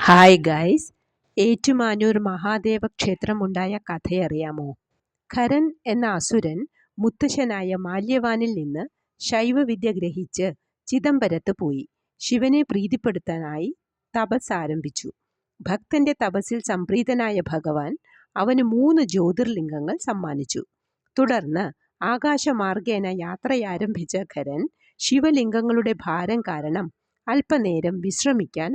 Hi guys, Ettumanoor Mahadeva ക്ഷേത്രമുണ്ടായ കഥയറിയാമോ? ഖരൻ എന്ന അസുരൻ മുത്തശ്ശനായ മാല്യവാനിൽ നിന്ന് ശൈവവിദ്യ ഗ്രഹിച്ച് ചിദംബരത്ത് പോയി ശിവനെ പ്രീതിപ്പെടുത്താനായി തപസ് ആരംഭിച്ചു. ഭക്തന്റെ തപസ്സിൽ സംപ്രീതനായ ഭഗവാൻ അവന് 3 ജ്യോതിർലിംഗങ്ങൾ സമ്മാനിച്ചു. തുടർന്ന് ആകാശമാർഗേന യാത്രയാരംഭിച്ച ഖരൻ ശിവലിംഗങ്ങളുടെ ഭാരം കാരണം അല്പനേരം വിശ്രമിക്കാൻ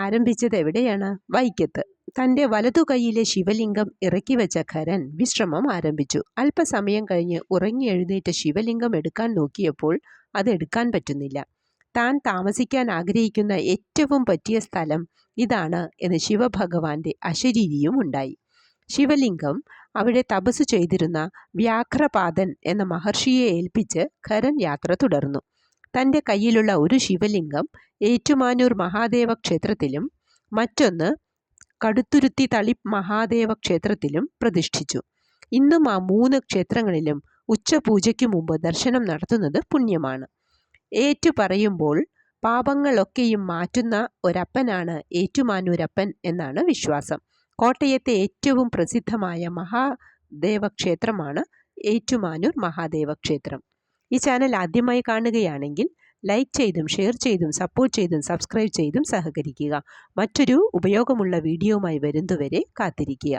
ആരംഭിച്ചത് എവിടെയാണ്? വൈക്കത്ത്. തൻ്റെ വലതു കൈയിലെ ശിവലിംഗം ഇറക്കി വെച്ച ഖരൻ വിശ്രമം ആരംഭിച്ചു. അല്പസമയം കഴിഞ്ഞ് ഉറങ്ങി എഴുന്നേറ്റ ശിവലിംഗം എടുക്കാൻ നോക്കിയപ്പോൾ അതെടുക്കാൻ പറ്റുന്നില്ല. താൻ താമസിക്കാൻ ആഗ്രഹിക്കുന്ന ഏറ്റവും പറ്റിയ സ്ഥലം ഇതാണ് എന്ന് ശിവഭഗവാന്റെ അശരീരിയും ഉണ്ടായി. ശിവലിംഗം അവിടെ തപസ് ചെയ്തിരുന്ന വ്യാഘ്രപാദൻ എന്ന മഹർഷിയെ ഏൽപ്പിച്ച് ഖരൻ യാത്ര തുടർന്നു. തൻ്റെ കയ്യിലുള്ള ഒരു ശിവലിംഗം ഏറ്റുമാനൂർ മഹാദേവ ക്ഷേത്രത്തിലും മറ്റൊന്ന് കടുത്തുരുത്തി തളി മഹാദേവ ക്ഷേത്രത്തിലും പ്രതിഷ്ഠിച്ചു. ഇന്നും ആ 3 ക്ഷേത്രങ്ങളിലും ഉച്ചപൂജയ്ക്ക് മുമ്പ് ദർശനം നടത്തുന്നത് പുണ്യമാണ്. ഏറ്റു പറയുമ്പോൾ പാപങ്ങളൊക്കെയും മാറ്റുന്ന ഒരപ്പനാണ് ഏറ്റുമാനൂരപ്പൻ എന്നാണ് വിശ്വാസം. കോട്ടയത്തെ ഏറ്റവും പ്രസിദ്ധമായ മഹാദേവ ക്ഷേത്രമാണ് ഏറ്റുമാനൂർ മഹാദേവ ക്ഷേത്രം. ഈ ചാനൽ ആദ്യമായി കാണുകയാണെങ്കിൽ ലൈക്ക് ചെയ്തും ഷെയർ ചെയ്തും സപ്പോർട്ട് ചെയ്തും സബ്സ്ക്രൈബ് ചെയ്തും സഹകരിക്കുക. മറ്റൊരു ഉപയോഗമുള്ള വീഡിയോയുമായി വരുന്നതുവരെ കാത്തിരിക്കുക.